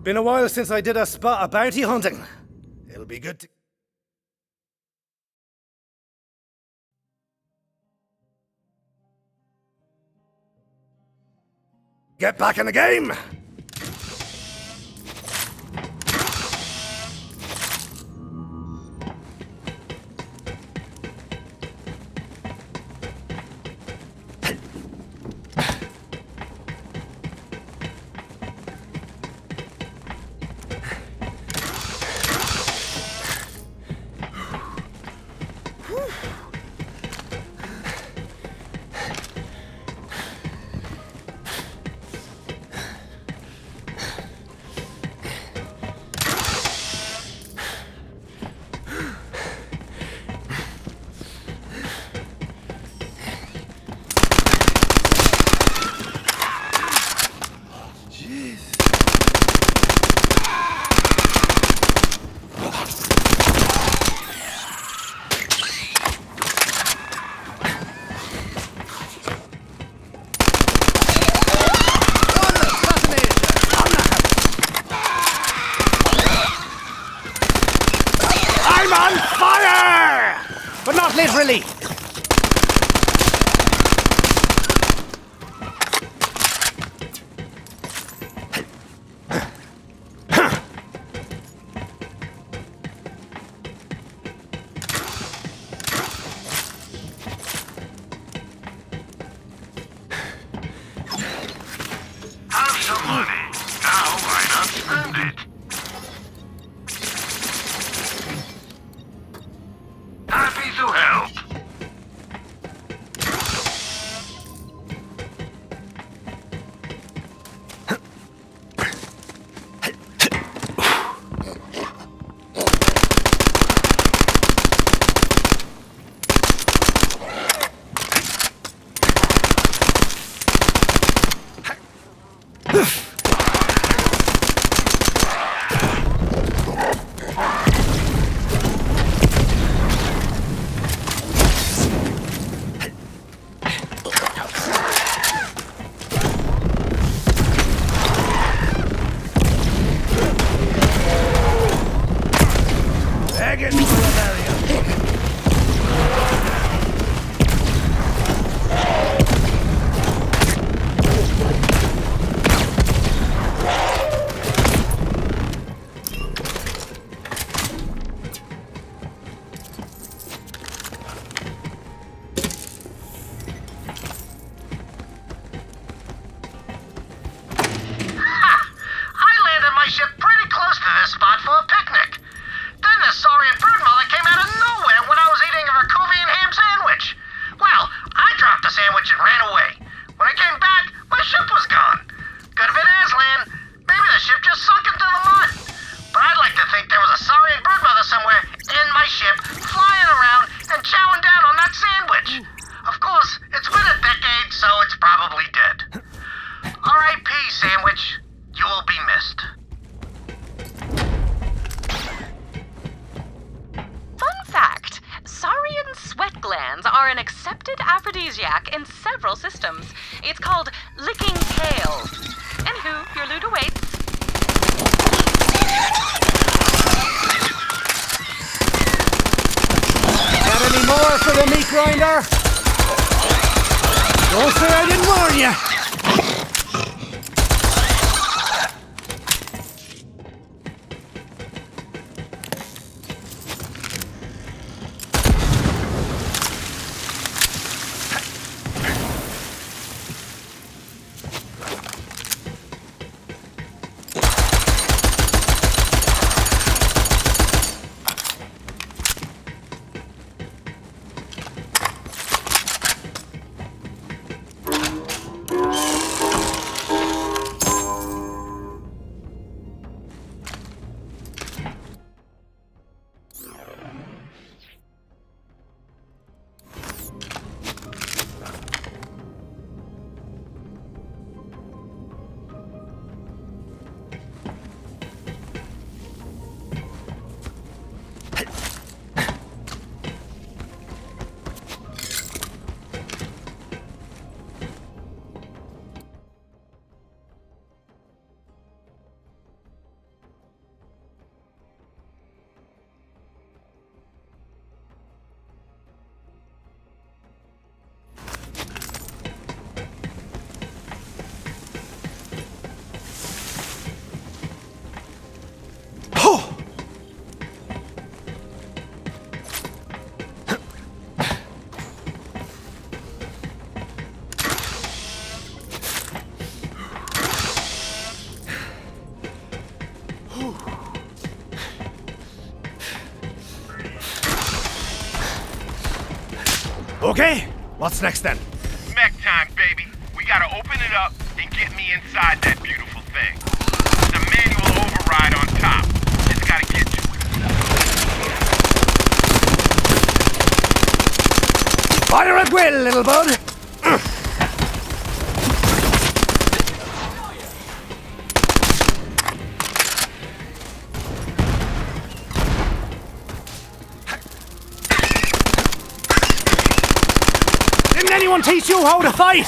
Been a while since I did a spot of bounty hunting. It'll be good to... get back in the game! But not literally! Have some money. Now why not spend it? Happy to help. Are an accepted aphrodisiac in several systems. It's called licking tail. Anywho, your loot awaits. Got any more for the meat grinder? Don't say I didn't warn you! Okay, what's next then? Mech time, baby. We gotta open it up and get me inside that beautiful thing. There's a manual override on top. Just gotta get to it. Fire at will, little bud. Didn't anyone teach you how to fight?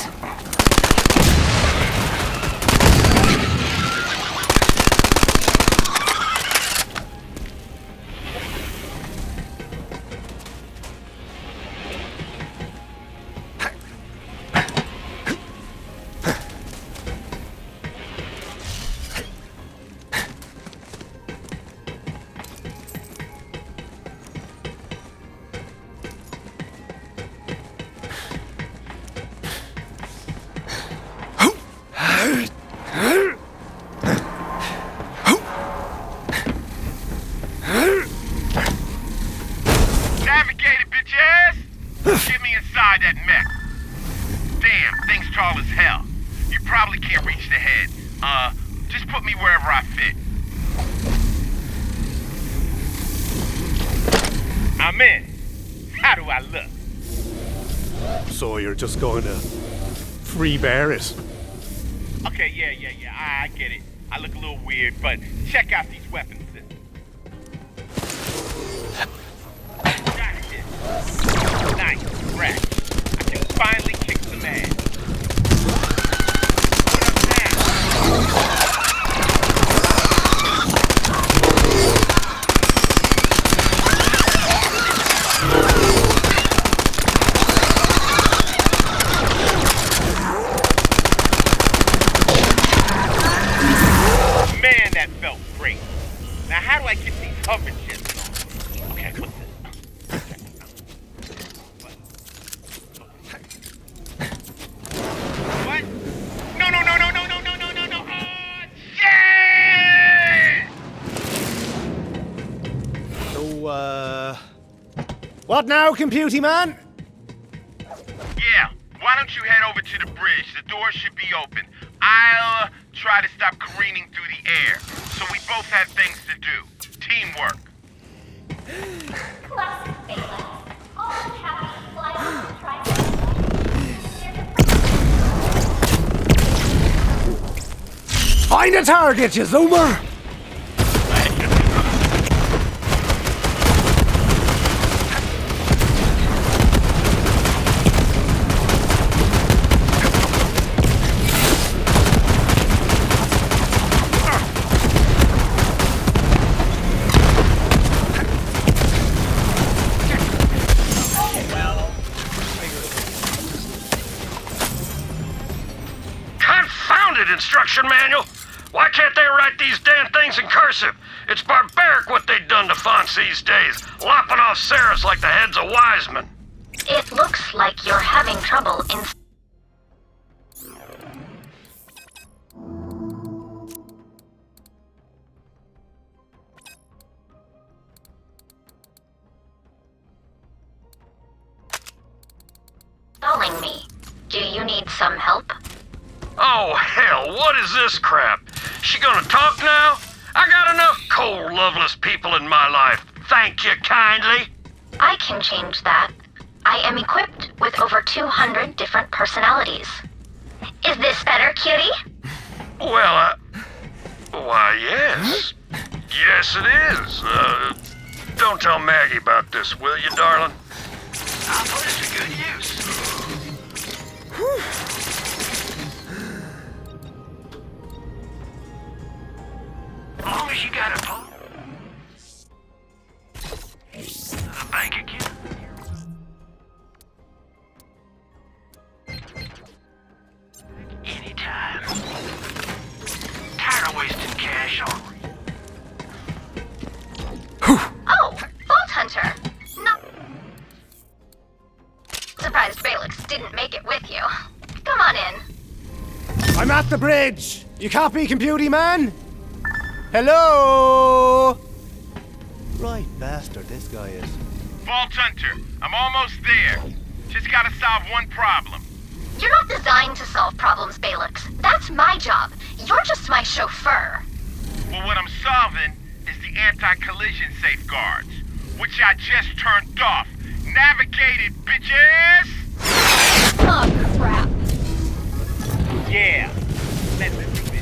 Navigate it, bitch ass! Get me inside that mech. Damn, thing's tall as hell. You probably can't reach the head. Just put me wherever I fit. I'm in. How do I look? So you're just going to free bear it? Okay, yeah. I get it. I look a little weird, but check out these weapon systems. Got this. Nice, crack. I can finally kick some ass. What up now? Man, that felt great. Now, how do I get these hover jets on? Okay, what's this? What? No! Oh, shit! So, what now, computy man? Yeah, why don't you head over to the bridge? The door should be open. I'll try to stop careening through the air, so we both have things to do. Teamwork. Classic Phalanx. All unhappy flyers try Find a target, you zoomer! Confounded instruction manual! Why can't they write these damn things in cursive? It's barbaric what they've done to fonts these days, lopping off serifs like the heads of wise men. It looks like you're having trouble in... installing me. Do you need some help? Oh, hell, what is this crap? She gonna talk now? I got enough cold, loveless people in my life. Thank you kindly. I can change that. I am equipped with over 200 different personalities. Is this better, cutie? Well, why, yes. Yes, it is. Don't tell Maggie about this, will you, darling? I'll put it to good use. As long as you got a phone. The bank again. Anytime. Tired of wasting cash on. Oh, Vault Hunter. No. Surprised Felix didn't make it with you. Come on in. I'm at the bridge! You copy, computy man? Hello? Right bastard, this guy is. Vault Hunter, I'm almost there. Just gotta solve one problem. You're not designed to solve problems, Balix. That's my job. You're just my chauffeur. Well, what I'm solving is the anti-collision safeguards, which I just turned off. Navigate it, bitches! Oh, crap. Yeah. Let's do this.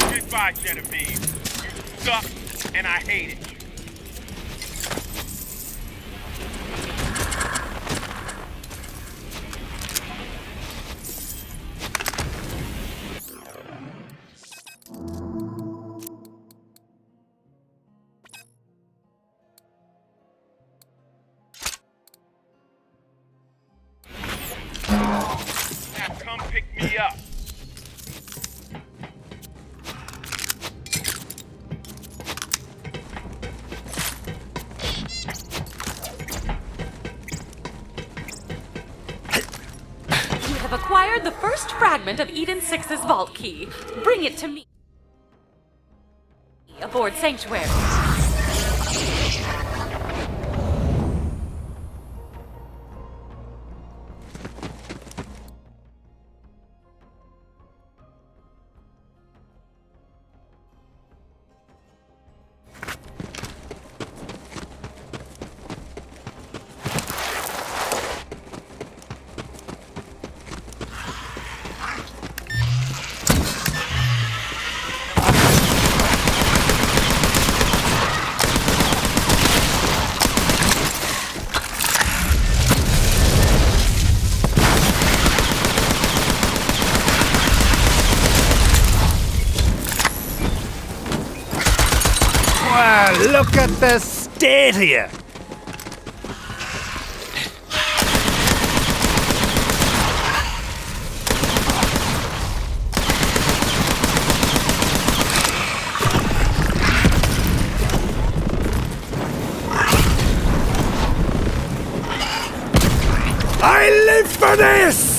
Goodbye, Genevieve. You suck, and I hate it. Now come pick me up. You have acquired the first fragment of Eden 6's vault key. Bring it to me aboard Sanctuary. Wow, look at the state here! I live for this!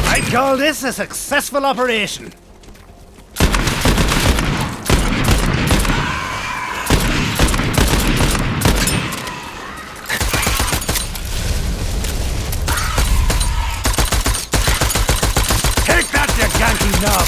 I call this a successful operation. Take that, you ganky knob!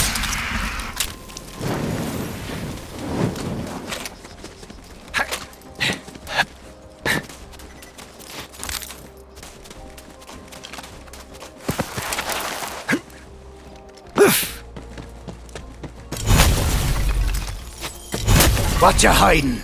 What you hiding?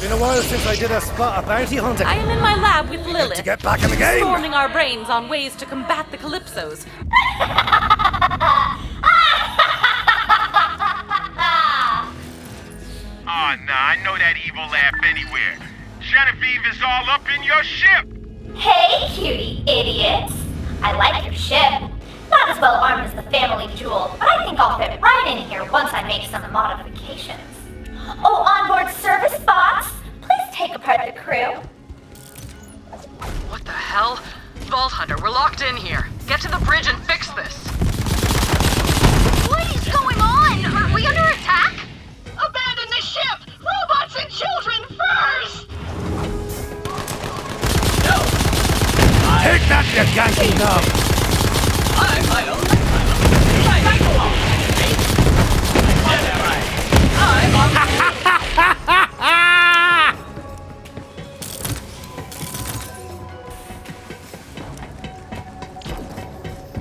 Been a while since I did a spot of bounty hunting. I am in my lab with Lilith, To get back in the game. storming our brains on ways to combat the Calypsos. Oh, nah, I know that evil laugh anywhere. Genevieve is all up in your ship. Hey, cutie idiots. I like your ship. Not as well armed as the family jewel, but I think I'll fit right in here once I make some modifications. Oh, onboard service bots, please take apart the crew. What the hell? Vault Hunter, we're locked in here. Get to the bridge and fix this. What is going on? Are we under attack? Abandon the ship! Robots and children first! Take that, you ganky knob! I'm my own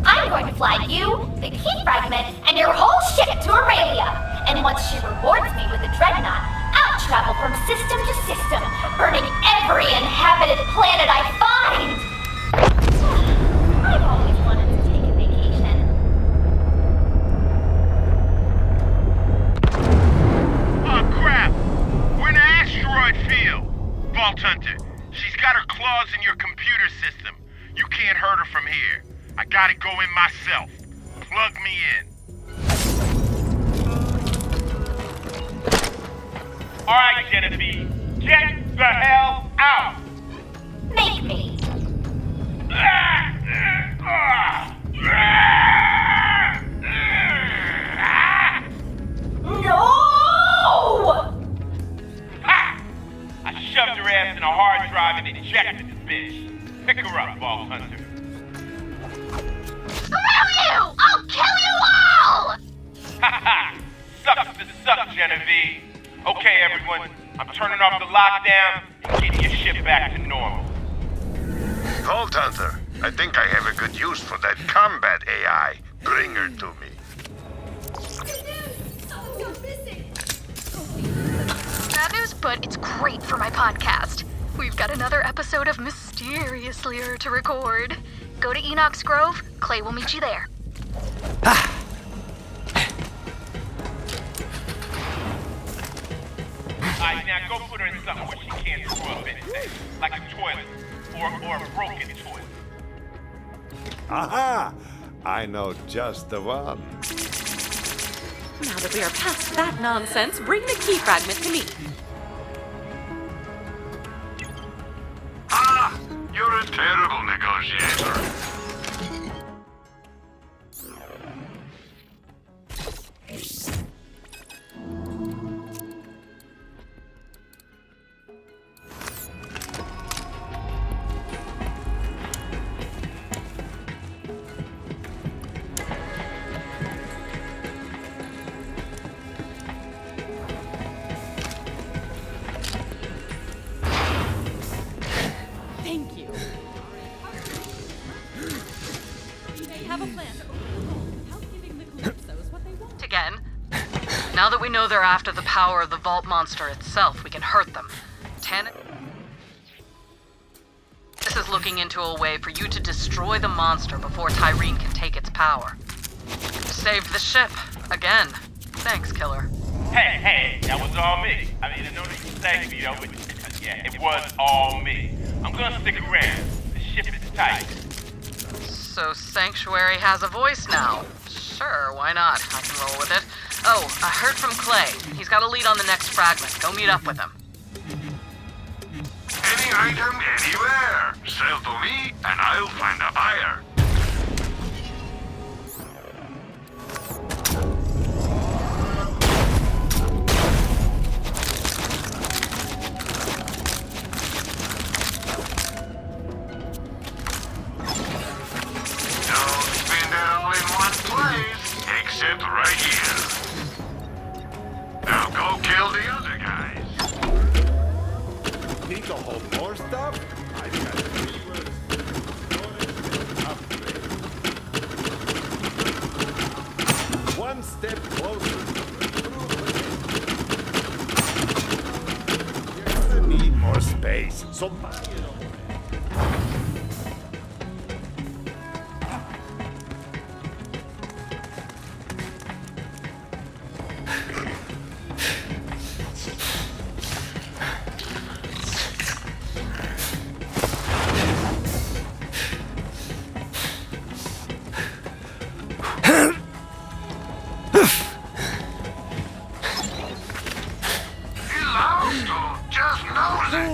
I'm I'm going to fly you, the key fragment, and your whole ship to Aurelia. And once she rewards me with a dreadnought, I'll travel from system to system, burning every inhabited planet I find. I've always wanted to take a vacation. Oh, crap. We're in an asteroid field. Vault Hunter, she's got her claws in your computer system. You can't hurt her from here. I gotta go in myself. Plug me in. Alright, Genevieve. Get the hell out! Make me. No! Ha! I shoved her ass in a hard drive and ejected the bitch. Pick her up, Vault Hunter. Screw you! I'll kill you all! Ha ha! Sucks to suck, Genevieve. Okay, everyone. I'm turning off the lockdown and getting your ship back to normal. Vault Hunter, I think I have a good use for that combat AI. Bring her to me. Bad news, but it's great for my podcast. We've got another episode of Mysterious Lear to record. Go to Enoch's Grove. Clay will meet you there. Alright, now go put her in something where she can't screw up anything. Like a toilet. Or a broken toilet. Aha! I know just the one. Now that we are past that nonsense, bring the key fragment to me. Ah! You're a terrible negotiator. Thank you. They have a plan to open the vault without giving the Calypsos what they want. Again. Now that we know they're after the power of the vault monster itself, we can hurt them. This is looking into a way for you to destroy the monster before Tyreen can take its power. Saved the ship. Again. Thanks, Killer. Hey, that was all me. I mean, no need to thank me, though, but yeah, it was all me. I'm gonna stick around. The ship is tight. So Sanctuary has a voice now. Sure, why not? I can roll with it. Oh, I heard from Clay. He's got a lead on the next fragment. Go meet up with him. Any item, anywhere. Sell to me, and I'll find a buyer. Don't spend it all in one place, except right here. Now go kill the other guys. Need to hold more stuff? I got upgrade. One step closer. You're gonna need more space, so buy it all. Just knows it.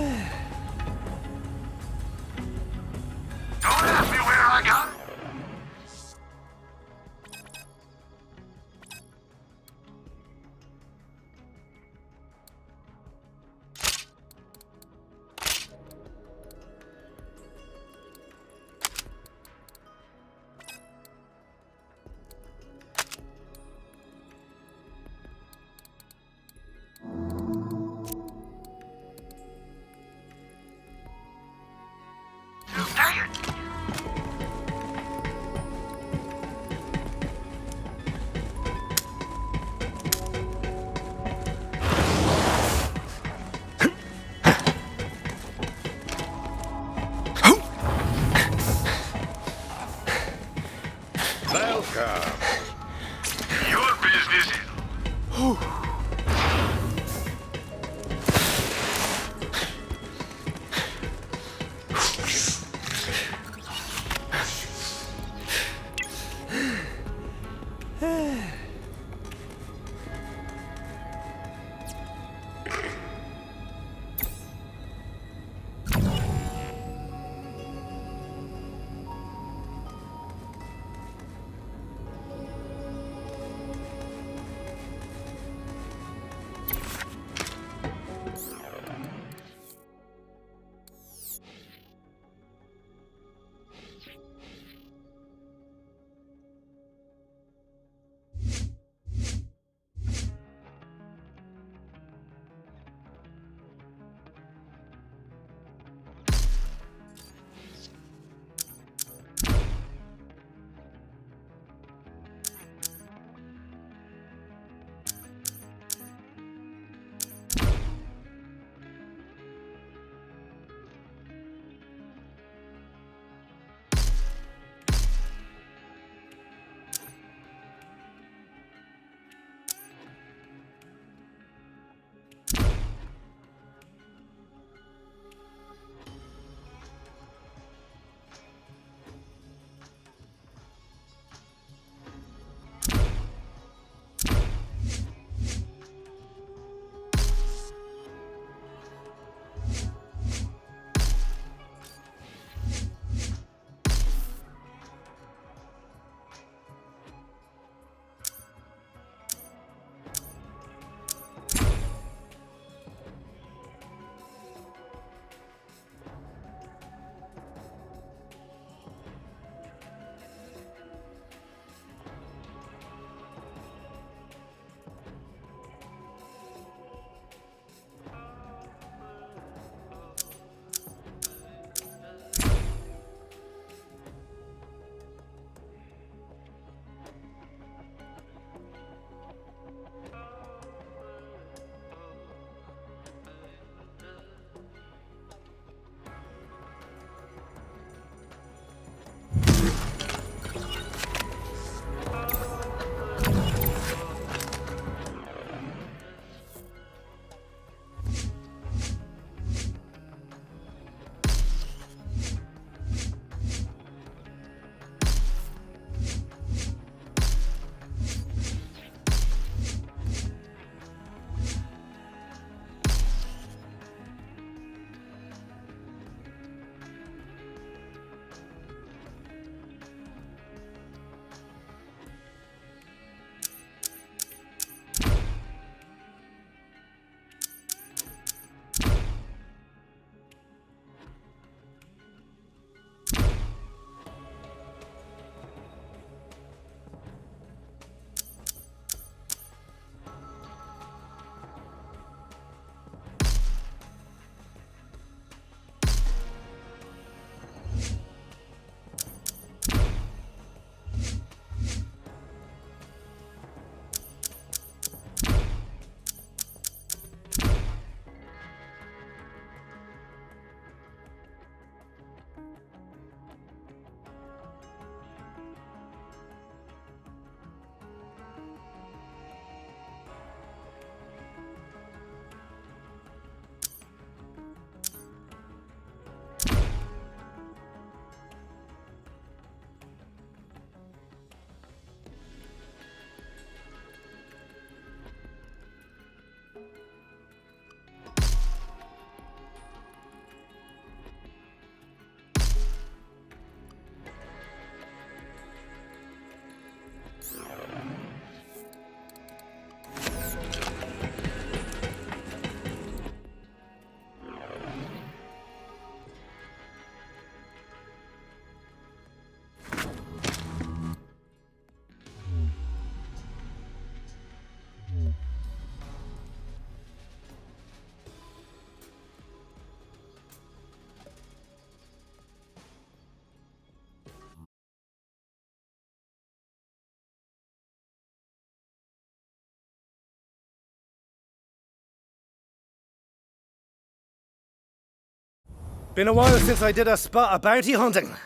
Been a while since I did a spot of bounty hunting.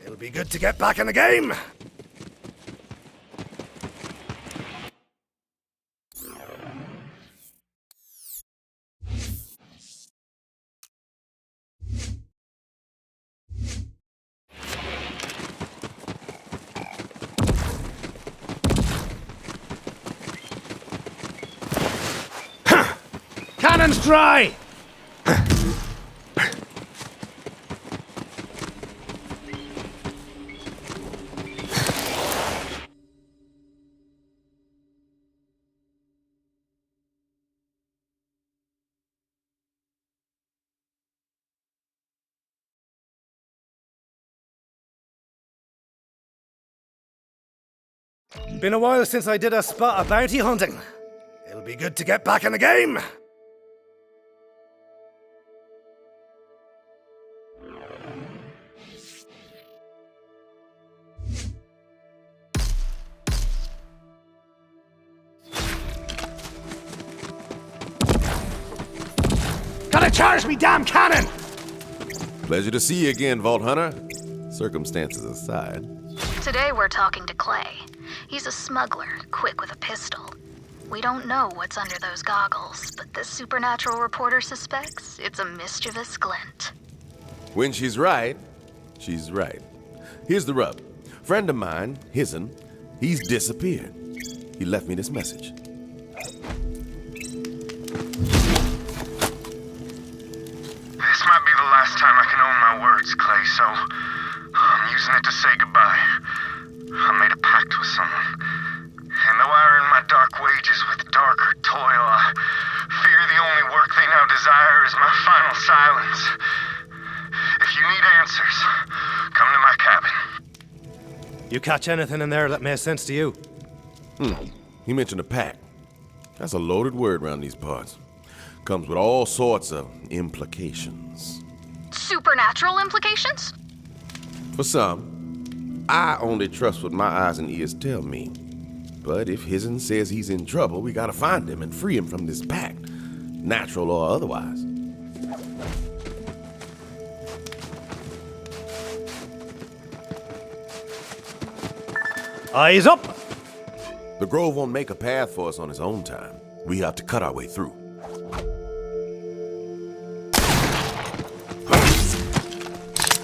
It'll be good to get back in the game. Cannon's dry! Been a while since I did a spot of bounty hunting. It'll be good to get back in the game. Gotta charge me damn cannon! Pleasure to see you again, Vault Hunter. Circumstances aside. Today we're talking to Clay. He's a smuggler, quick with a pistol. We don't know what's under those goggles, but this supernatural reporter suspects it's a mischievous glint. When she's right, she's right. Here's the rub. Friend of mine, Hisn, he's disappeared. He left me this message. This might be the last time I can own my words, Clay, so I'm using it to say goodbye. I made a pact with someone, and though I earn my dark wages with darker toil, I fear the only work they now desire is my final silence. If you need answers, come to my cabin. You catch anything in there that made sense to you? He mentioned a pact. That's a loaded word around these parts. Comes with all sorts of implications. Supernatural implications? For some, I only trust what my eyes and ears tell me. But if Hisn says he's in trouble, we gotta find him and free him from this pact, natural or otherwise. Eyes up! The Grove won't make a path for us on its own time. We have to cut our way through.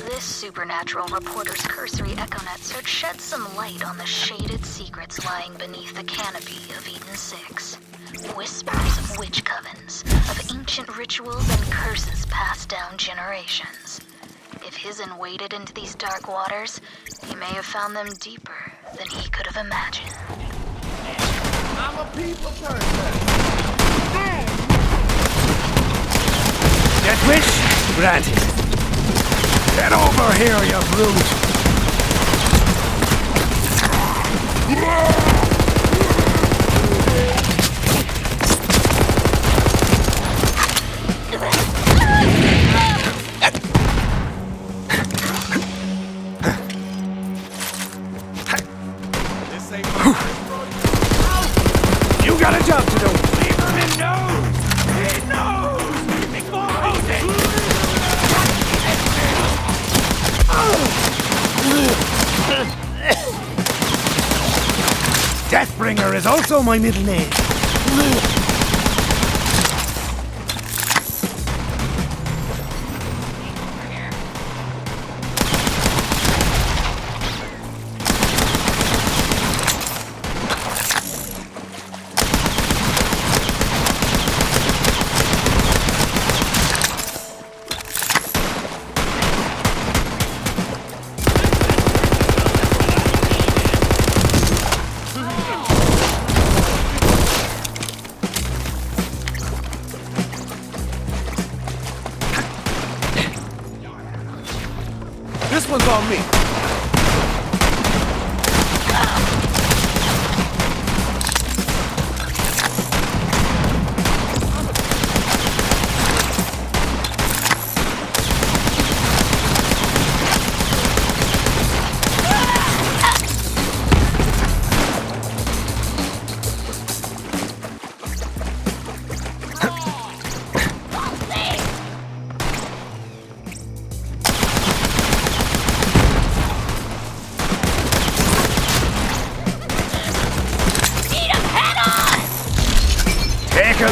This supernatural reporter's cursory echonet search sheds some light on the shaded secrets lying beneath the canopy of Eden 6. Whispers of witch covens, of ancient rituals and curses passed down generations. If Hisn waded into these dark waters, he may have found them deeper than he could have imagined. I'm a people person. Death wish granted. Get over here, you brute! You got a job to do! Leave him in nose! He knows! Deathbringer is also my middle name. This one's on me.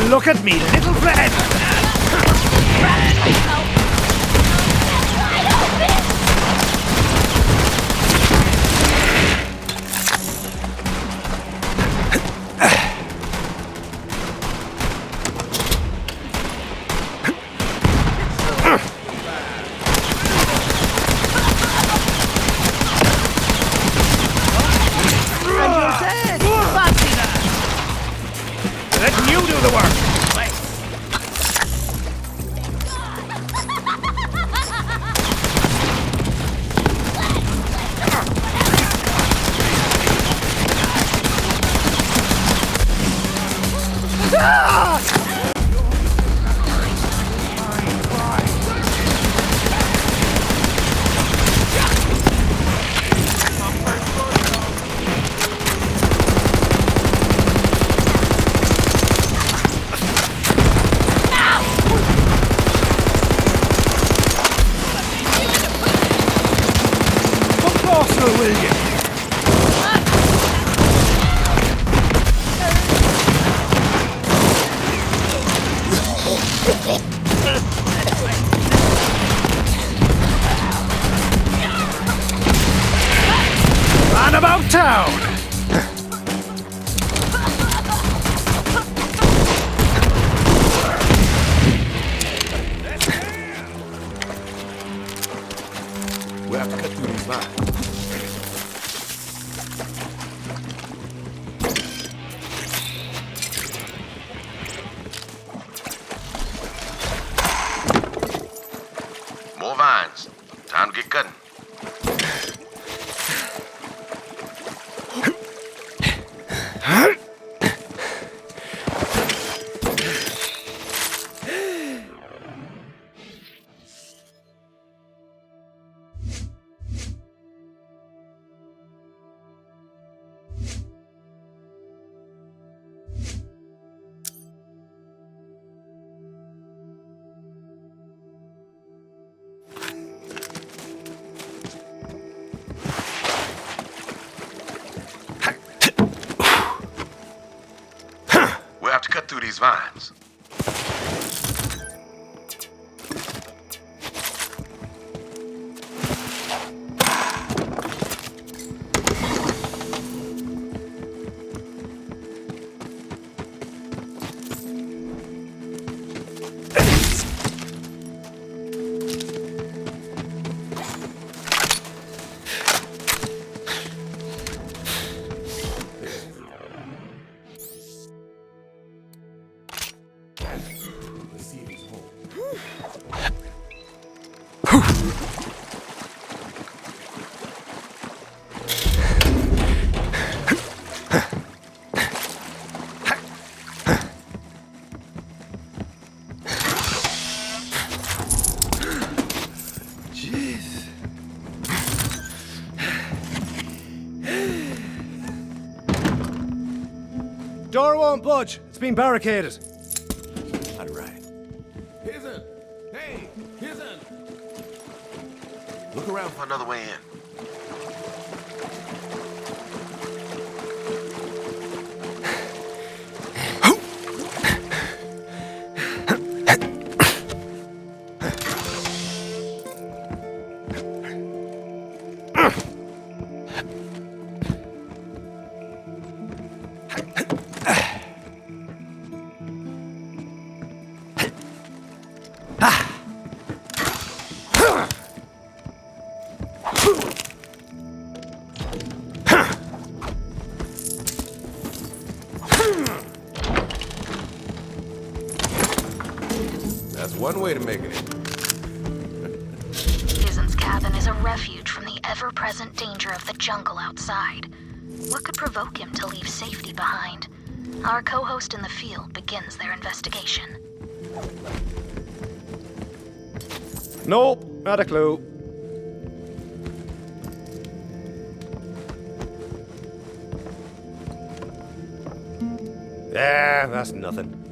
you look at me, little friend? Letting you do the work. Will you? Run about town! We have to cut through these lines. More vines. Time to get cutting. We'll have to cut through these vines. Door won't budge. It's been barricaded. All right. Hizen! Hey, Hizen! Look around for another way in. That's one way to make it in. Hizen's cabin is a refuge from the ever-present danger of the jungle outside. What could provoke him to leave safety behind? Our co-host in the field begins their investigation. Nope, not a clue. Yeah, that's nothing.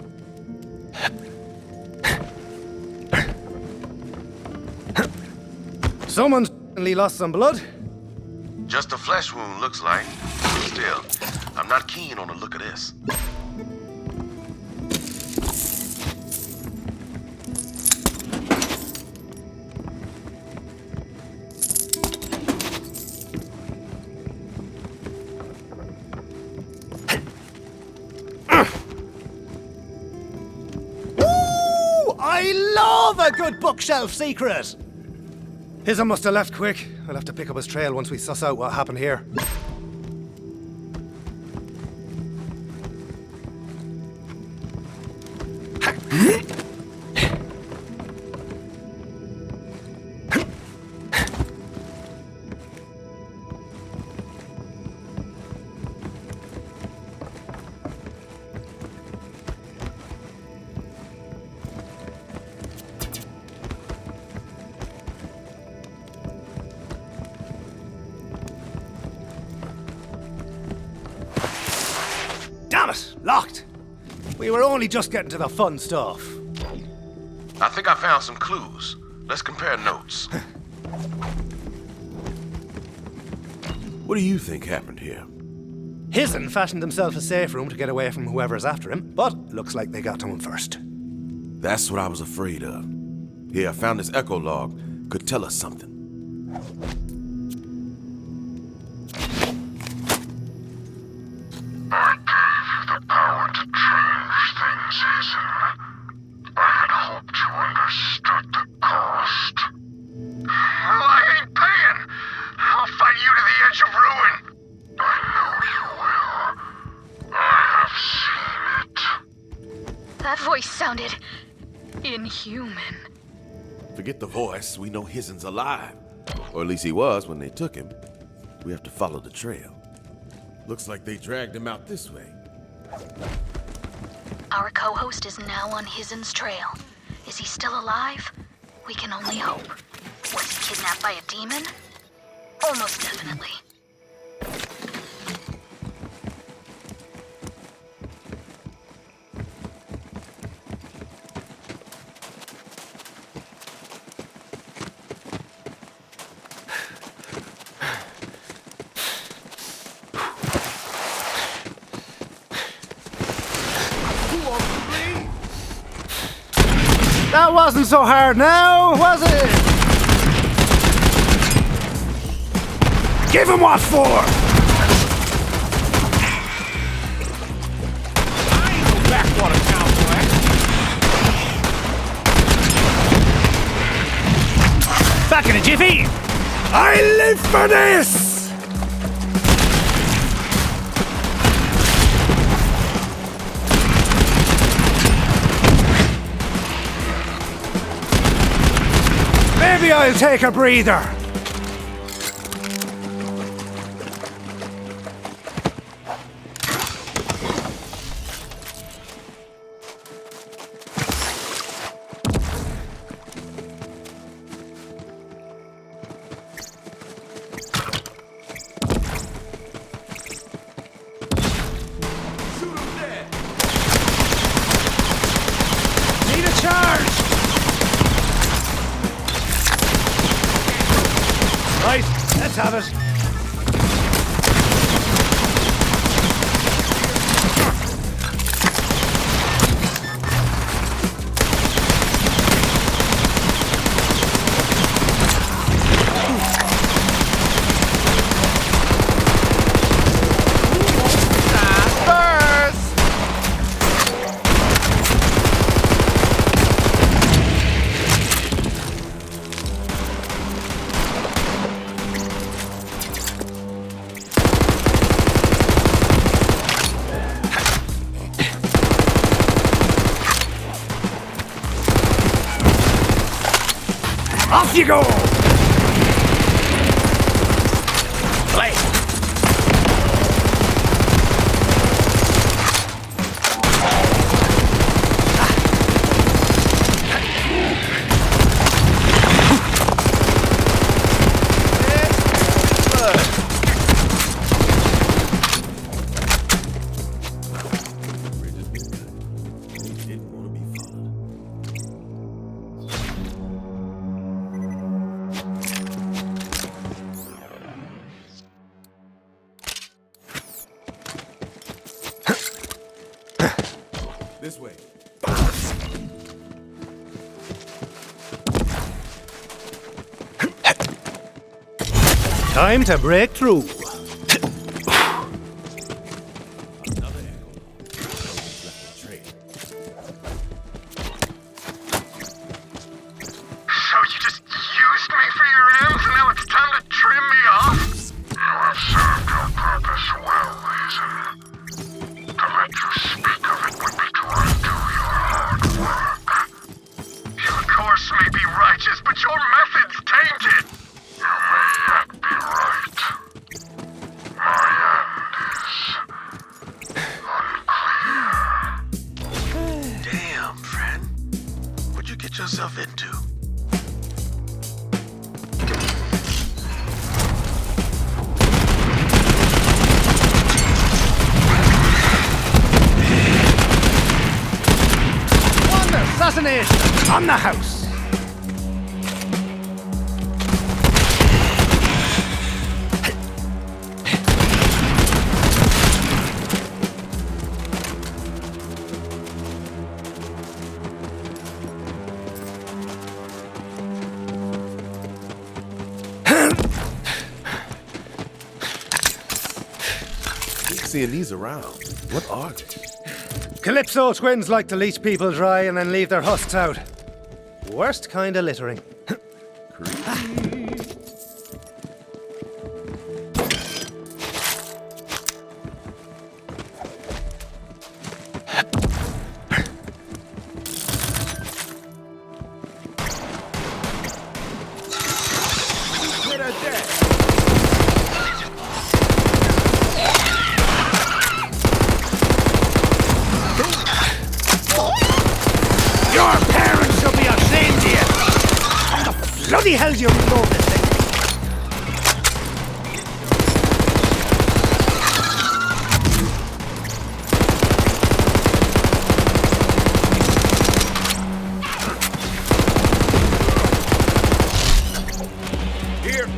Someone's lost some blood. Just a flesh wound, looks like. Still, I'm not keen on the look of this. Another good bookshelf secret! Hizen must have left quick. I'll have to pick up his trail once we suss out what happened here. Damn it! Locked! We were only just getting to the fun stuff. I think I found some clues. Let's compare notes. What do you think happened here? Hizen fashioned himself a safe room to get away from whoever's after him, but looks like they got to him first. That's what I was afraid of. Here, I found this echo log. Could tell us something. I gave you the power to change things, Zane. I had hoped you understood the cost. Well, I ain't paying. I'll fight you to the edge of ruin. I know you will. I have seen it. That voice sounded inhuman. Forget the voice. We know Hizen's alive. Or at least he was when they took him. We have to follow the trail. Looks like they dragged him out this way. Our co-host is now on Hizen's trail. Is he still alive? We can only hope. Was he kidnapped by a demon? Almost definitely. That wasn't so hard now, was it? Give him what for! I ain't no backwater cowboy. Back in a jiffy! I live for this! Maybe I'll take a breather. Need a charge! Right, let's have it. Off you go! Play! This way. Time to break through. Another echo. Left the trail. Domination on the house! Seeing these around. What are they? Calypso twins like to leech people dry and then leave their husks out. Worst kind of littering. Bloody hell do you know this thing? Here.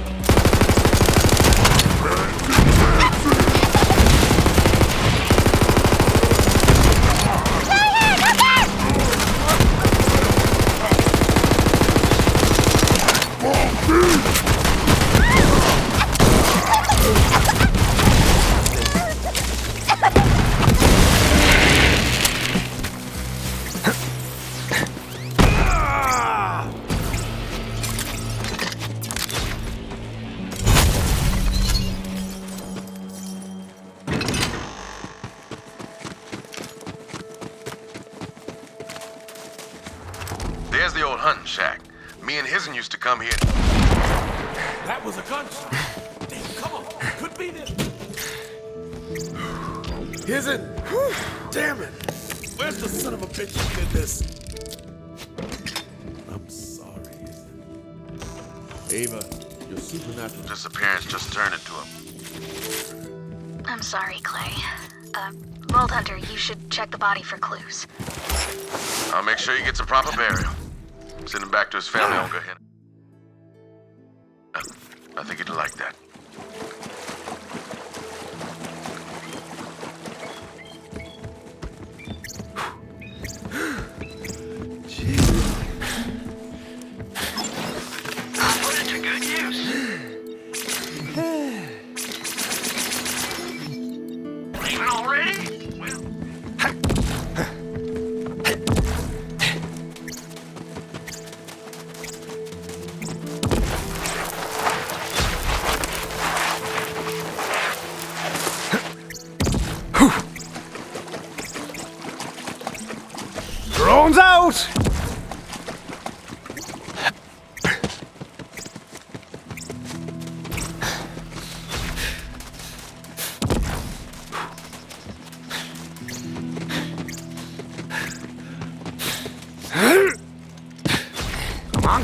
There's the old hunting shack. Me and Hizen used to come here. That was a gunshot. Damn, come on. Could be this. Hizen! Damn it! Where's the son of a bitch who did this? I'm sorry, Hizen. Ava, your supernatural Disappearance just turned into a... I'm sorry, Clay. Vault Hunter, you should check the body for clues. I'll make sure he gets a proper burial. Send him back to his family on Gehenna. I think he'd like that. I'll put it to good use. Leaving already? Well... Drones out!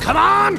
Come on!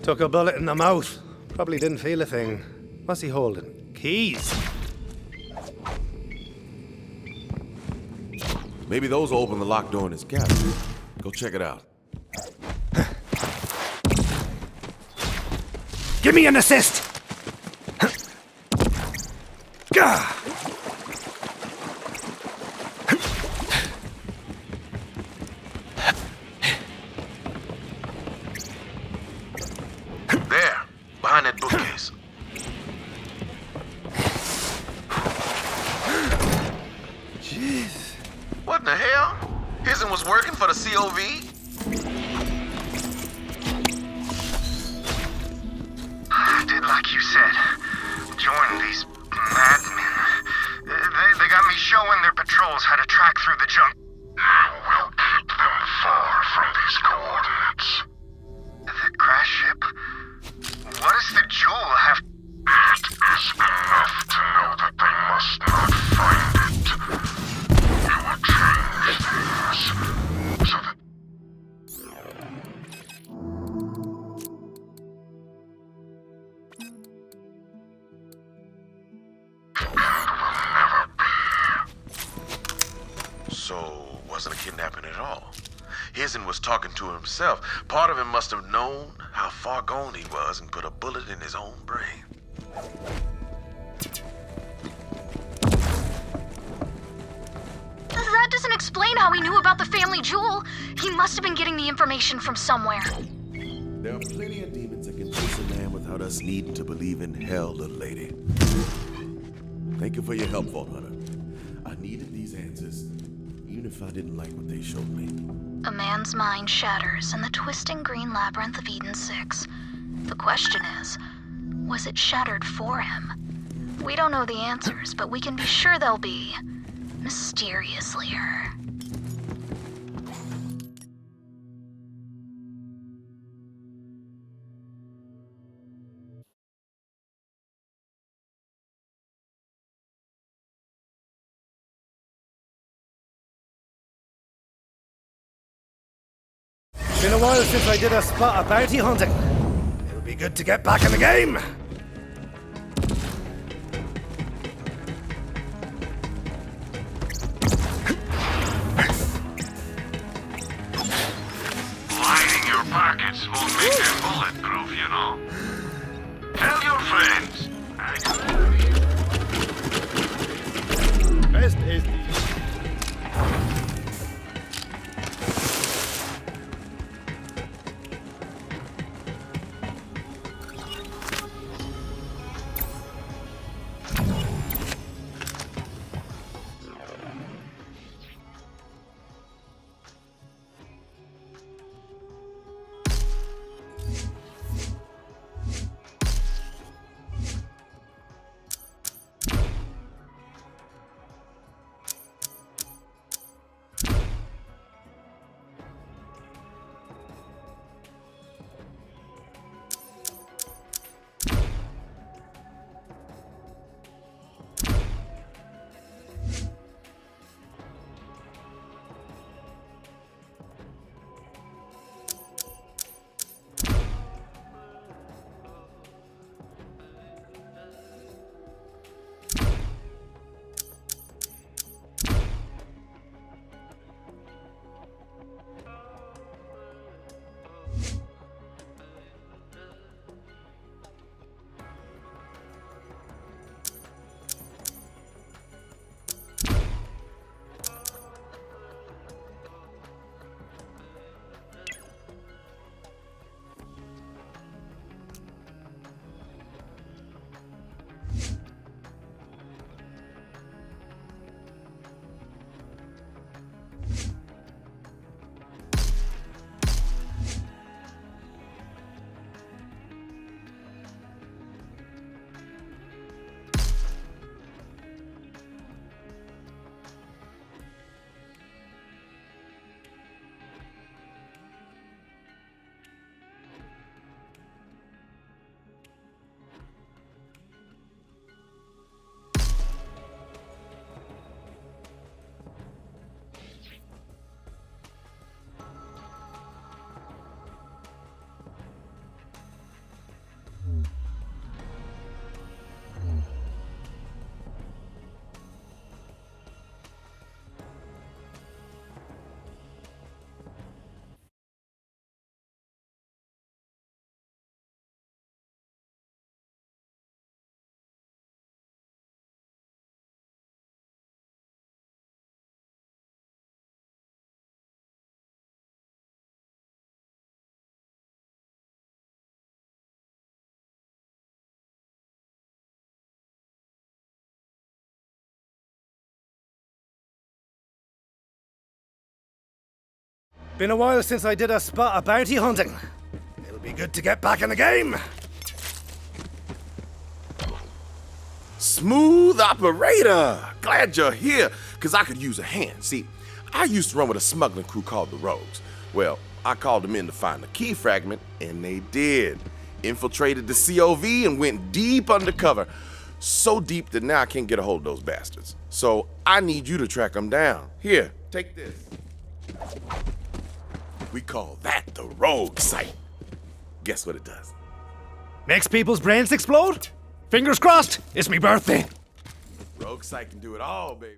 Took a bullet in the mouth. Probably didn't feel a thing. What's he holding? Keys. Maybe those will open the locked door in his cabin. Go check it out. Give me an assist! Gah! There, behind that bookcase. for the COV? Did like you said. Join these madmen. They got me showing their patrols how to track through the jungle. We'll keep them far from these coordinates. The crash ship? What does the jewel have? It is enough to know that they must not find it. You will change things so that So, wasn't a kidnapping at all. Hizen was talking to himself. Part of him must have known how far gone he was and put a bullet in his own brain. That doesn't explain how he knew about the family jewel. He must have been getting the information from somewhere. There are plenty of demons that can chase a man without us needing to believe in hell, little lady. Thank you for your help, Vault Hunter. I needed these answers, even if I didn't like what they showed me. A man's mind shatters in the twisting green labyrinth of Eden 6. The question is, was it shattered for him? We don't know the answers, but we can be sure they'll be mysteriouslier. Been a while since I did a spot of bounty hunting. It'll be good to get back in the game. lining your pockets won't make them bulletproof, you know. Tell your friends. Best is Been a while since I did a spot of bounty hunting. It'll be good to get back in the game. Smooth operator! Glad you're here, because I could use a hand. See, I used to run with a smuggling crew called the Rogues. Well, I called them in to find the key fragment, and they did. Infiltrated the COV and went deep undercover. So deep that now I can't get a hold of those bastards. So I need you to track them down. Here, take this. We call that the Rogue Site. Guess what it does? Makes people's brains explode? Fingers crossed, it's me birthday. Rogue Site can do it all, baby.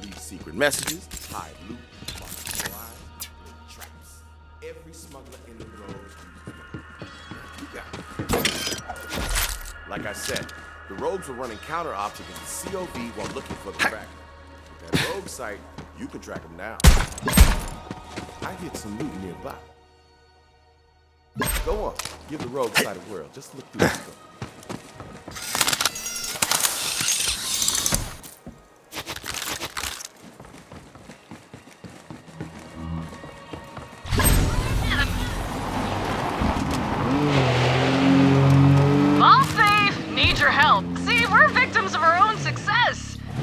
Leave secret messages, hide loot, mark lines, lay traps. Every smuggler in the rogues uses them. You got it. Like I said, the rogues were running counter ops against the COV while looking for the fragment. With that rogue site, you can track them down. I hit some loot nearby. Go on, give the rogue site a whirl. Just look through the scope.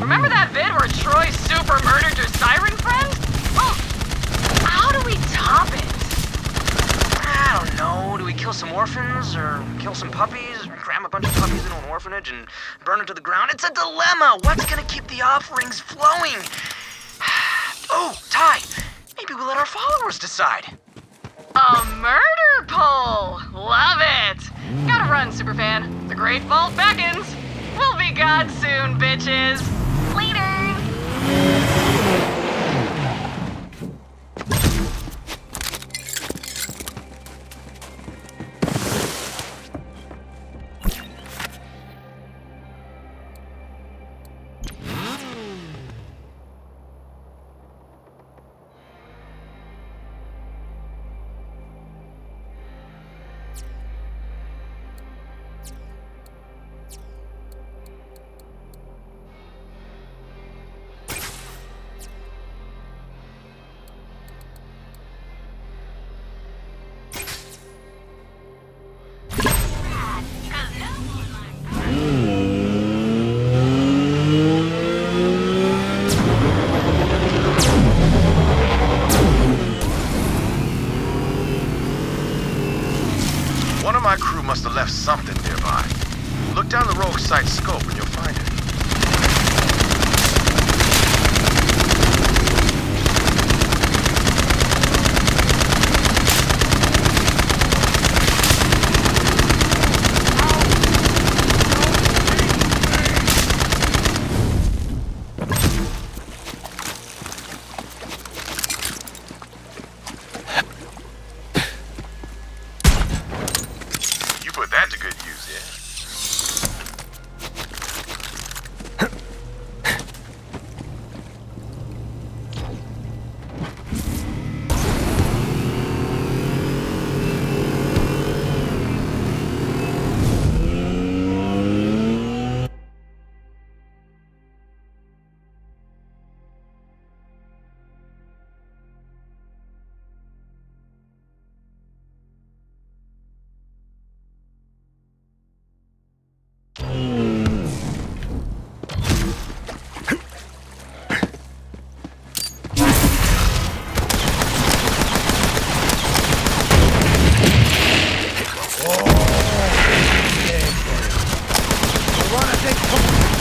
Remember that bit where Troy super murdered your siren friend? Well, how do we top it? I don't know. Do we kill some orphans or kill some puppies? Or cram a bunch of puppies into an orphanage and burn it to the ground? It's a dilemma. What's gonna keep the offerings flowing? Oh, Ty, maybe we'll let our followers decide. A murder poll! Love it! Gotta run, superfan. The Great Vault beckons. We'll be gone soon, bitches. Later! One of my crew must have left something nearby. Look down the rogue site scope and you'll find it. Put that to good use, yeah?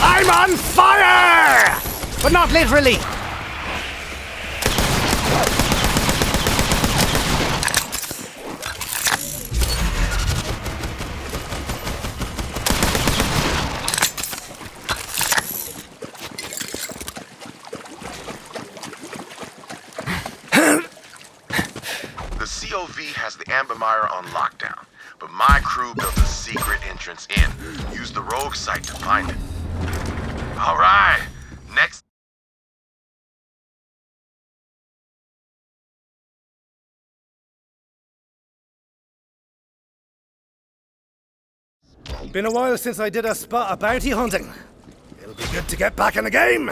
I'm on fire! But not literally. The COV has the Amber Mire on lockdown, but my crew built a secret entrance in. Use the rogue site to find it. All right, next. Been a while since I did a spot of bounty hunting. It'll be good to get back in the game.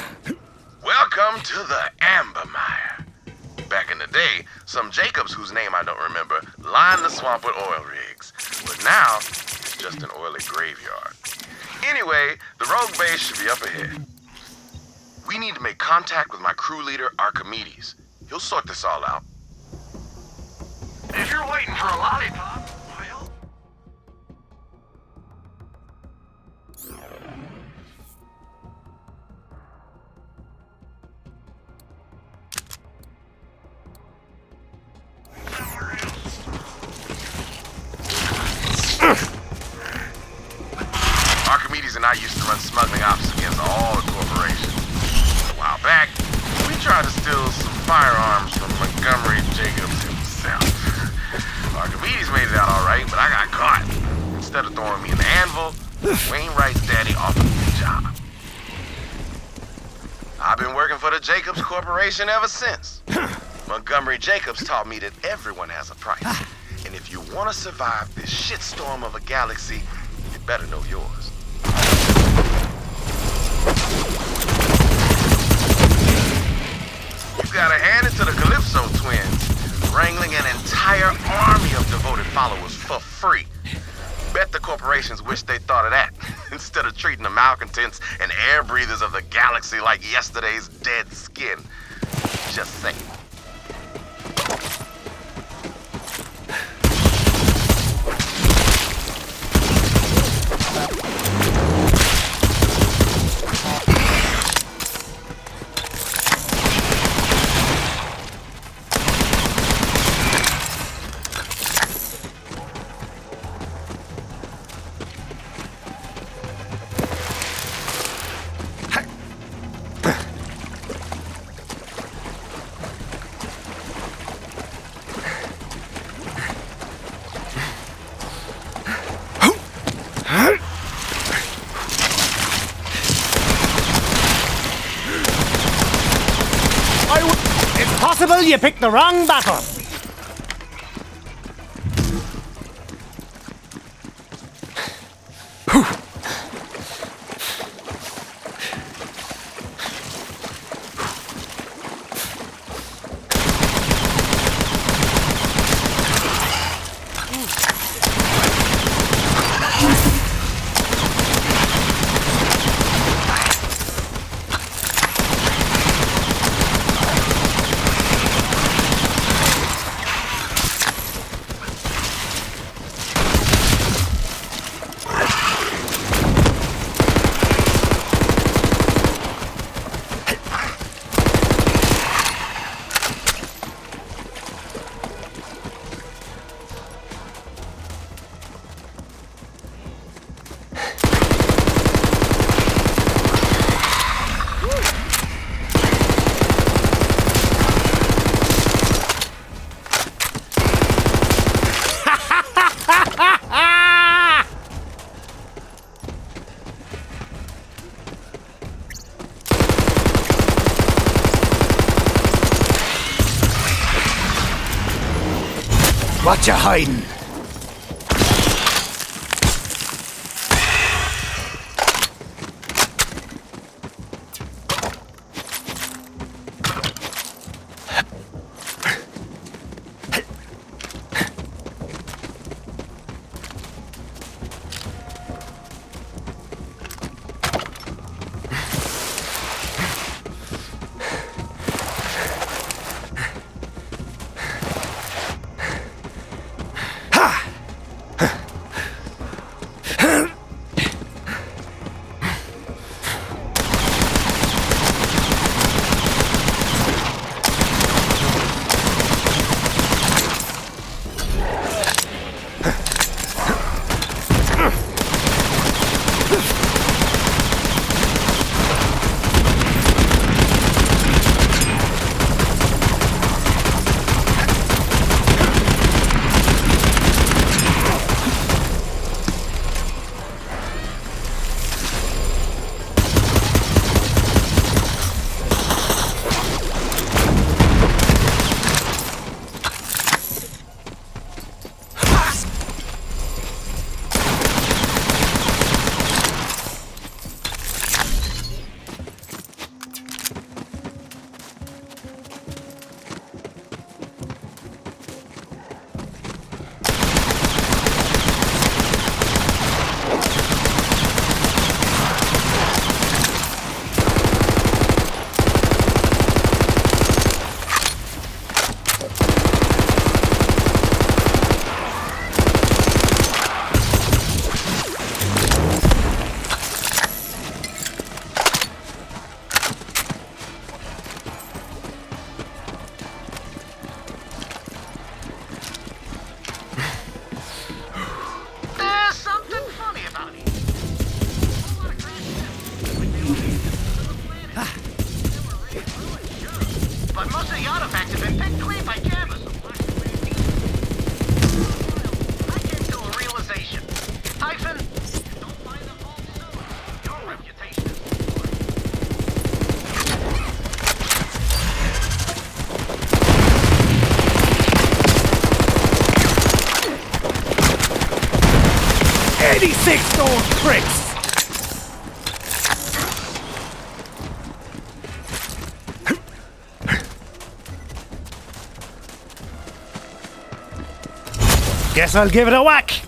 Welcome to the Amber Mire. Back in the day, some Jacobs, whose name I don't remember, lined the swamp with oil rigs. But now, it's just an oily graveyard. Anyway, the rogue base should be up ahead. We need to make contact with my crew leader, Archimedes. He'll sort this all out. If you're waiting for a lollipop, well... Archimedes and I used to run smuggling ops against all the corporations. A while back, we tried to steal some firearms from Montgomery Jacobs himself. Archimedes made it out all right, but I got caught. Instead of throwing me in the anvil, Wainwright's daddy offered me a job. I've been working for the Jacobs Corporation ever since. Montgomery Jacobs taught me that everyone has a price. And if you want to survive this shitstorm of a galaxy, you better know yours. You gotta hand it to the Calypso twins, wrangling an entire army of devoted followers for free. Bet the corporations wish they thought of that, instead of treating the malcontents and air breathers of the galaxy like yesterday's dead skin. Just saying. It's possible you picked the wrong battle. What you hiding? 86 gold bricks! Guess I'll give it a whack!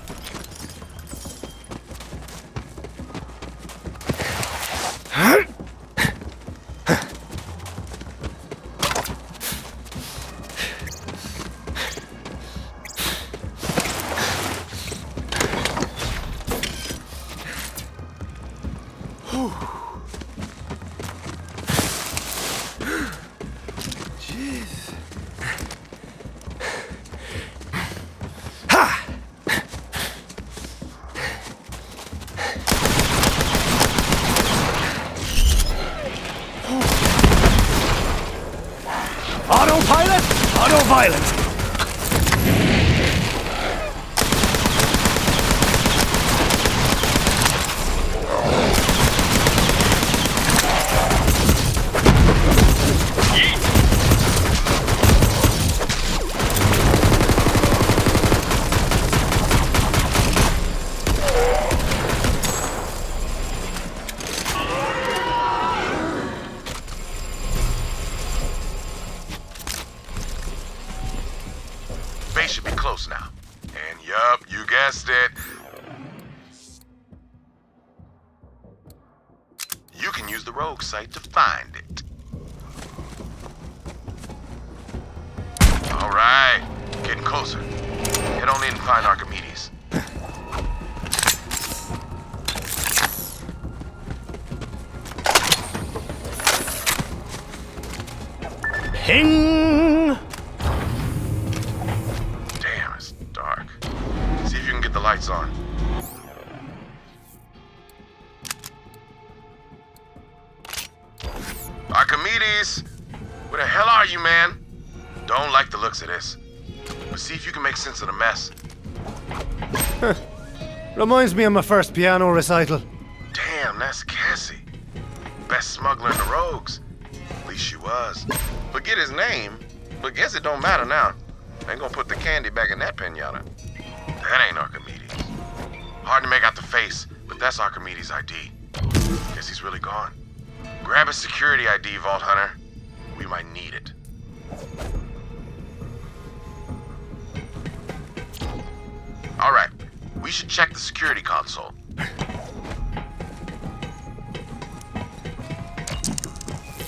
Autopilot, auto-violent. Base should be close now. And yup, you guessed it. You can use the rogue site to find it. All right, getting closer. Head on in and find Archimedes. Ping! Damn, it's dark. See if you can get the lights on. Archimedes! Where the hell are you, man? Don't like the looks of this. But see if you can make sense of the mess. Reminds me of my first piano recital. Damn, that's Cassie. Best smuggler in the rogues. At least she was. Forget his name, but guess it don't matter now. Ain't gonna put the candy back in that pinata. That ain't Archimedes. Hard to make out the face, but that's Archimedes' ID. Guess he's really gone. Grab his security ID, Vault Hunter. We might need it. All right, we should check the security console.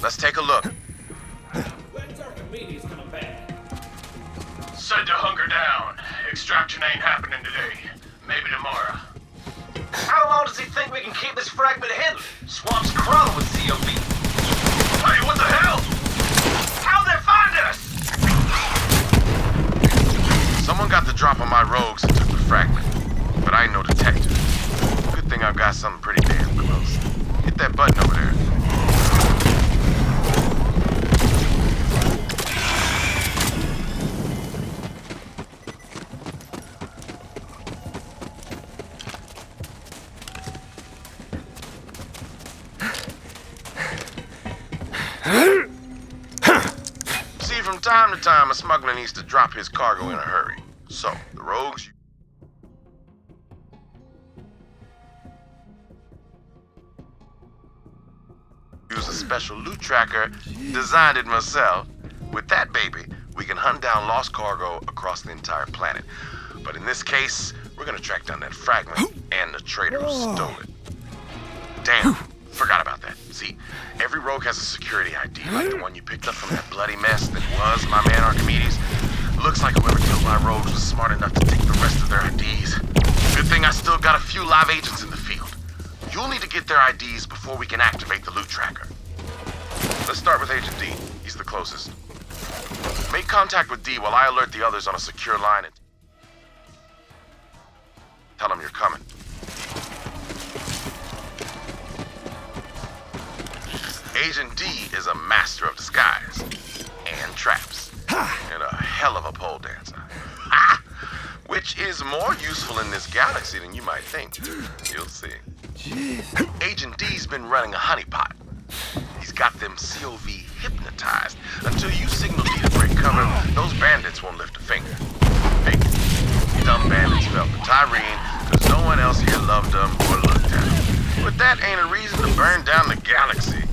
Let's take a look. When's Archimedes coming back? Said to hunker down. Extraction ain't happening today. Maybe tomorrow. How long does he think we can keep this fragment hidden? Swamp's crawling with COV. Hey, what the hell? How'd they find us? Someone got the drop on my rogues and took the fragment. But I ain't no detective. Good thing I've got something pretty damn close. Hit that button over there. See, from time to time, a smuggler needs to drop his cargo in a hurry. So, the rogues use a special loot tracker, designed it myself. With that baby, we can hunt down lost cargo across the entire planet. But in this case, we're gonna track down that fragment and the traitor who stole it. Damn, forgot about that. See, every rogue has a security ID, like the one you picked up from that bloody mess that was my man Archimedes. Looks like whoever killed my rogues was smart enough to take the rest of their IDs. Good thing I still got a few live agents in the field. You'll need to get their IDs before we can activate the loot tracker. Let's start with Agent D. He's the closest. Make contact with D while I alert the others on a secure line and tell them you're coming. Agent D is a master of disguise and traps, and a hell of a pole dancer. Which is more useful in this galaxy than you might think. You'll see. Agent D's been running a honeypot. He's got them COV hypnotized. Until you signal D to break cover, those bandits won't lift a finger. Hey, dumb bandits felt for Tyreen because no one else here loved them or looked at them. But that ain't a reason to burn down the galaxy.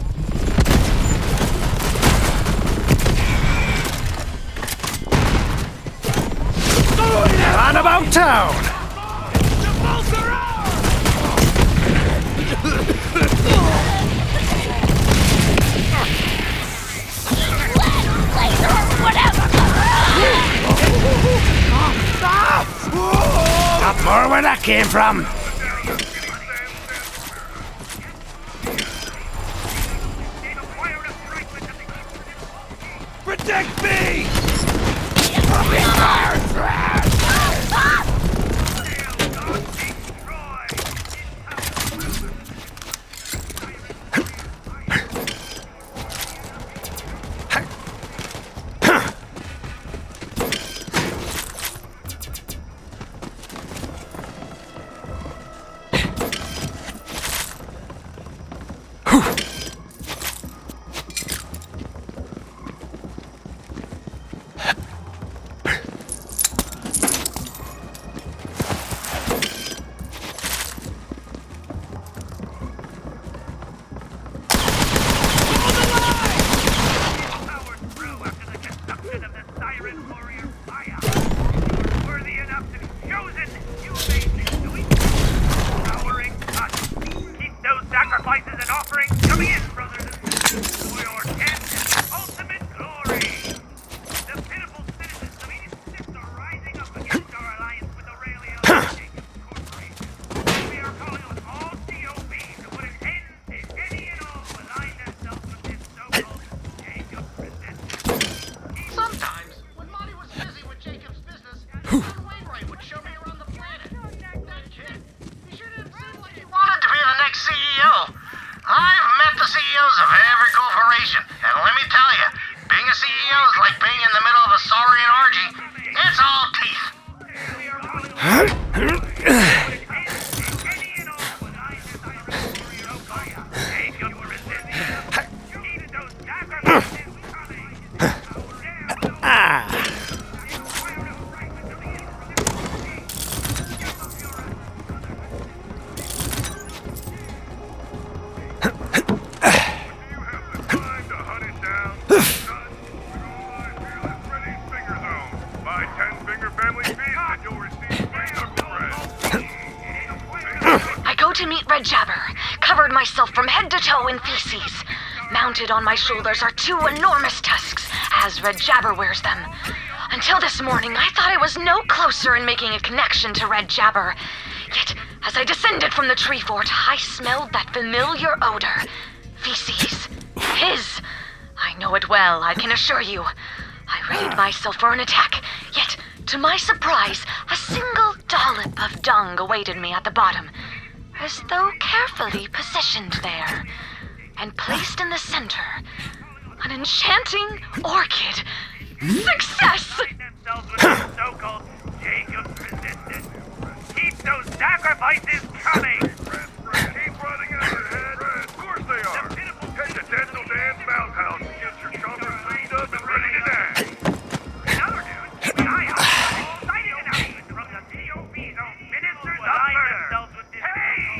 On about town! Not more where that came from! Protect me! On my shoulders are two enormous tusks, as Red Jabber wears them. Until this morning, I thought I was no closer in making a connection to Red Jabber. Yet, as I descended from the tree fort, I smelled that familiar odor. Feces. His. I know it well, I can assure you. I readied myself for an attack, yet, to my surprise, a single dollop of dung awaited me at the bottom, as though carefully positioned there. And placed in the center, an enchanting orchid. Success! So-called Jacob's resistance. Keep those sacrifices coming! Keep running out your head. Of course they are. Head to Dental Dan's Mouth House and get your chompers cleaned up and ready to dance. In other news, the IHOP cited announcements from the COP's own ministers of murder. Hey!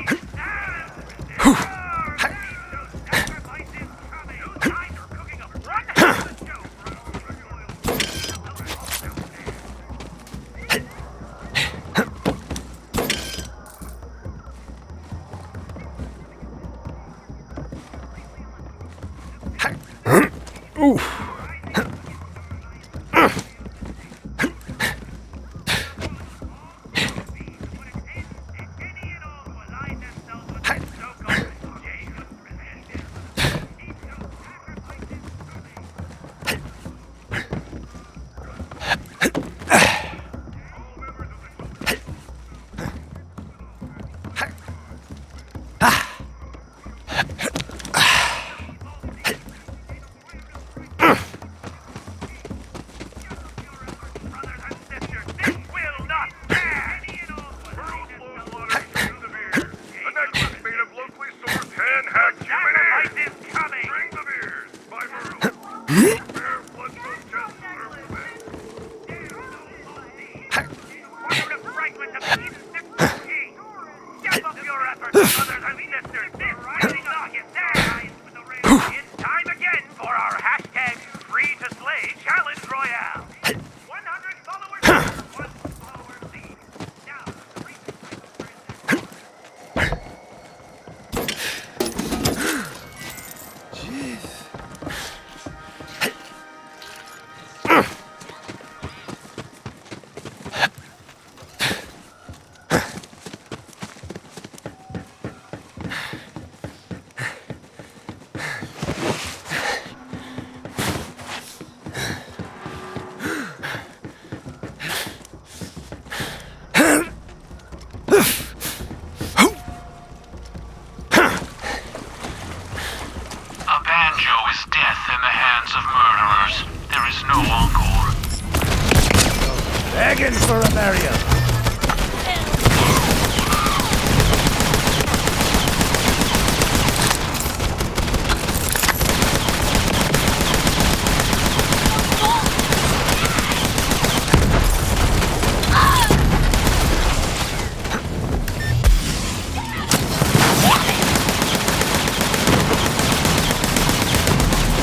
again for a burial.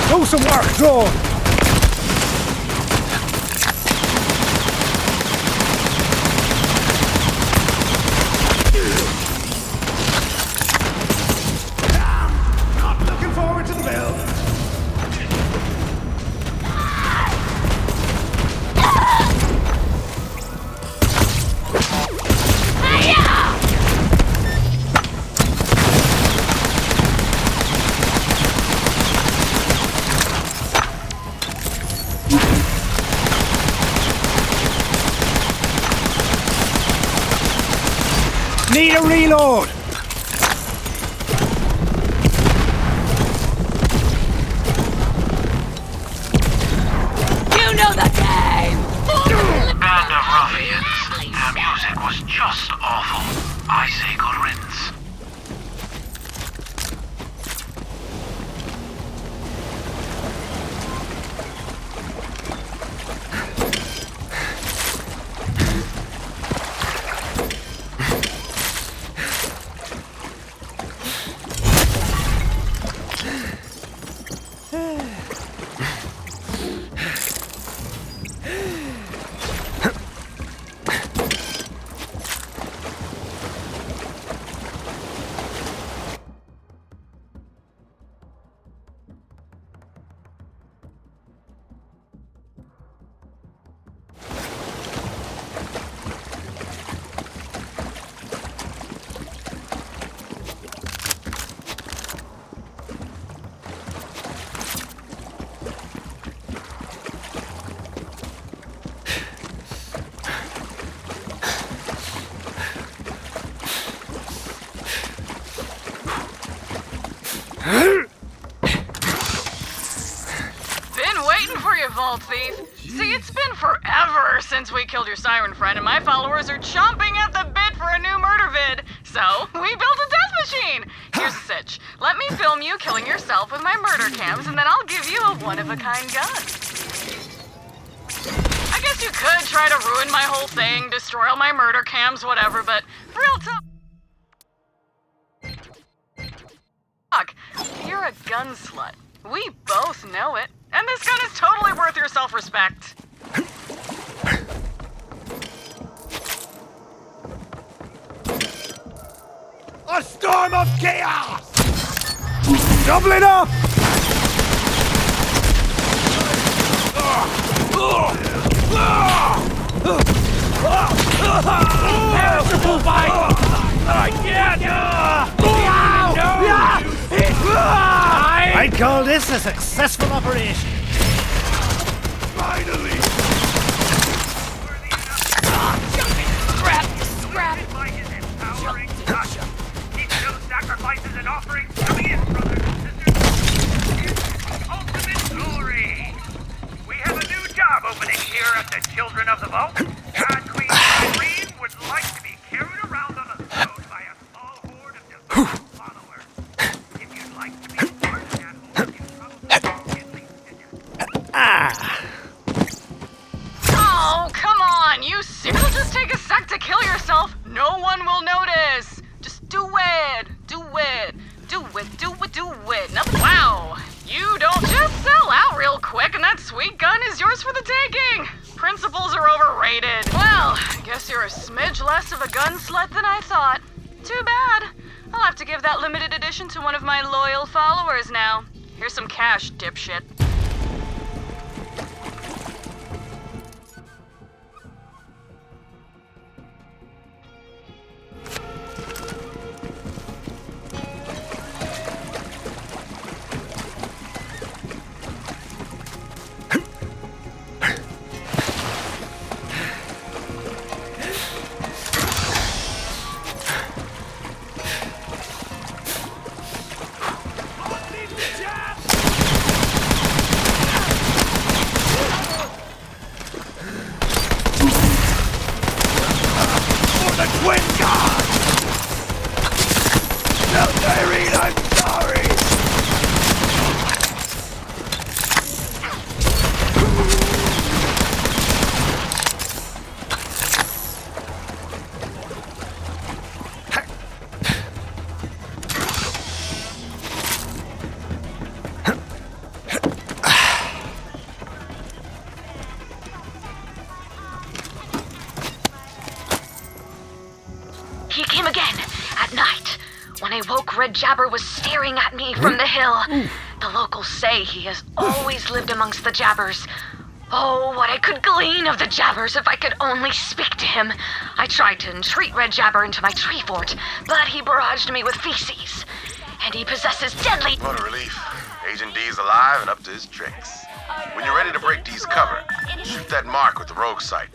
Do some work, drone! Not looking forward to the bill. Need a reload! You know the game! Band of ruffians. Their music was just awful. I say good riddance. Been waiting for you, Vault Thief. See, it's been forever since we killed your siren friend, and my followers are chomping at the bit for a new murder vid. So, we built a death machine. Here's the sitch. Let me film you killing yourself with my murder cams, and then I'll give you a one-of-a-kind gun. I guess you could try to ruin my whole thing, destroy all my murder cams, whatever, but real talk. You're a gun slut. We both know it. And this gun is totally worth your self-respect. A storm of chaos! Double it up! Perishable fight! I can't! I'd call this a successful operation. Finally! Scrap! Keep those sacrifices and offerings coming in, brothers and sisters. Ultimate glory! We have a new job opening here at the Children of the Vault. God Queen Irene would like to be carried around on a throne by a small horde of devoted followers. If you'd like to be part of that horde, you probably at least Oh, come on, you serious? It'll just take a sec to kill yourself. No one will notice. Just do it. Do it. Do it. Do it. Do it. No, wow. You don't just sell out real quick, and that sweet gun is yours for the taking. Principles are overrated. Well, I guess you're a smidge less of a gun slut than I thought. Too bad. I'll have to give that limited edition to one of my loyal followers now. Here's some cash, dipshit. When I woke, Red Jabber was staring at me from the hill. The locals say he has always lived amongst the Jabbers. Oh, what I could glean of the Jabbers if I could only speak to him. I tried to entreat Red Jabber into my tree fort, but he barraged me with feces. And he possesses deadly... What a relief. Agent D is alive and up to his tricks. When you're ready to break D's cover, shoot that mark with the rogue sight.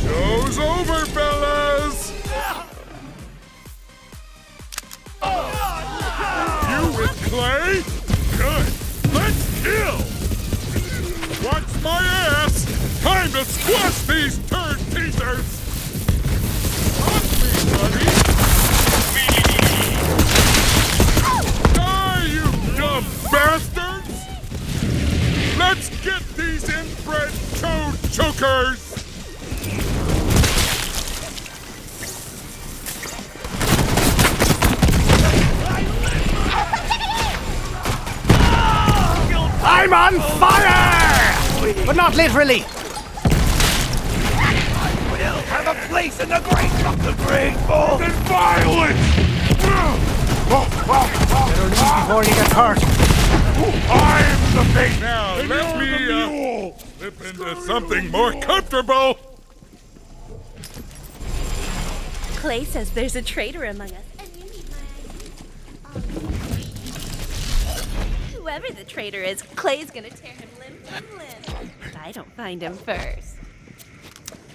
Show's over, fellas! You with Clay? Good. Let's kill! What's my ass? Time to squash these turd teasers! Off me, buddy! Die, you dumb bastards! Let's get these inbred toad chokers! I'm on fire! But not literally. I will have a place in the great of the grateful And violence! Better leave before you get hurt. I'm the bait now. Let me slip into something more comfortable. Clay says there's a traitor among us, and you need my Whoever the traitor is, Clay's gonna tear him limb from limb. If I don't find him first.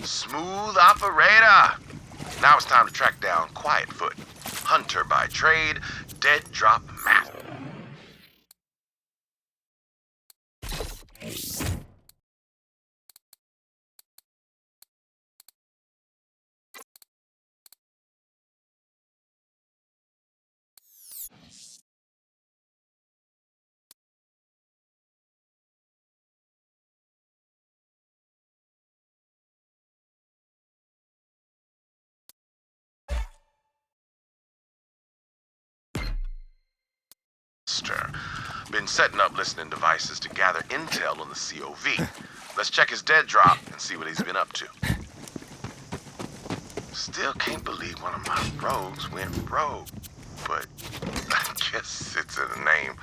Smooth operator. Now it's time to track down Quietfoot, hunter by trade, dead drop map. Been setting up listening devices to gather intel on the COV. Let's check his dead drop and see what he's been up to. Still can't believe one of my rogues went rogue. But I guess it's in the name.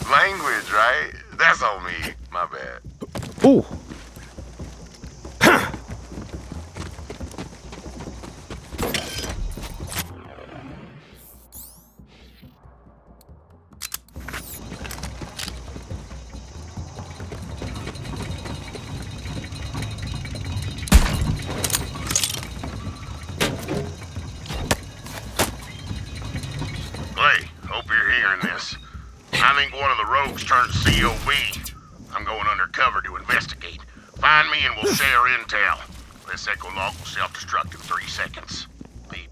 Language, right? That's on me. My bad. Ooh. I think one of the rogues turned COV. I'm going undercover to investigate. Find me and we'll share intel. This echo log will self-destruct in 3 seconds. Beep,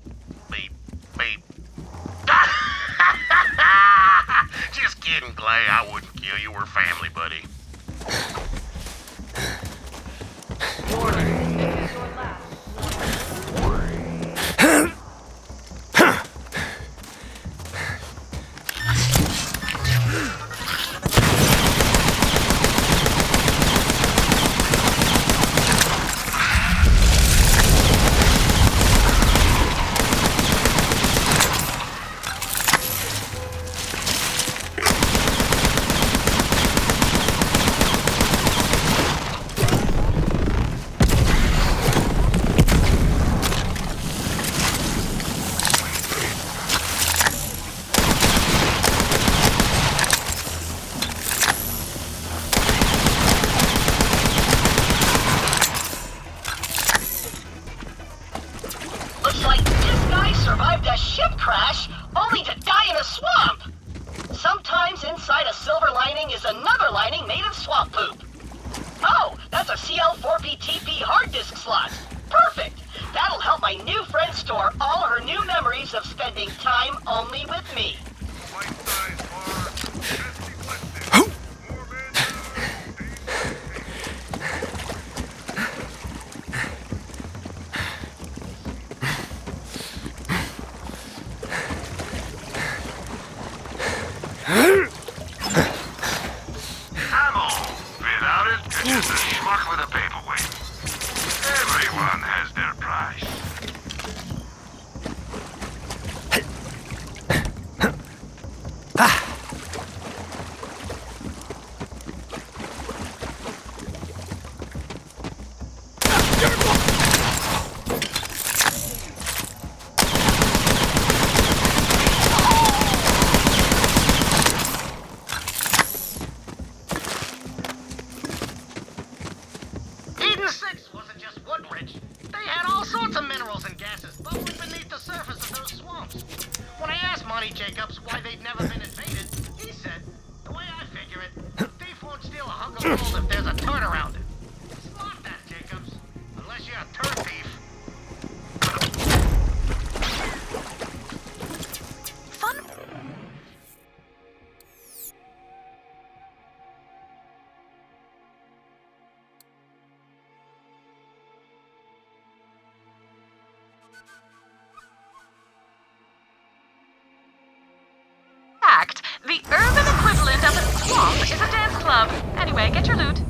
beep, beep. Just kidding, Clay. I wouldn't kill you. We're family, buddy. Huh? faded. He said, the way I figure it, a thief won't steal a hunk of gold if there's a turd around it. Smart that, Jacobs. Unless you're a turd thief. Fun. The urban equivalent of a swamp is a dance club. Anyway, get your loot.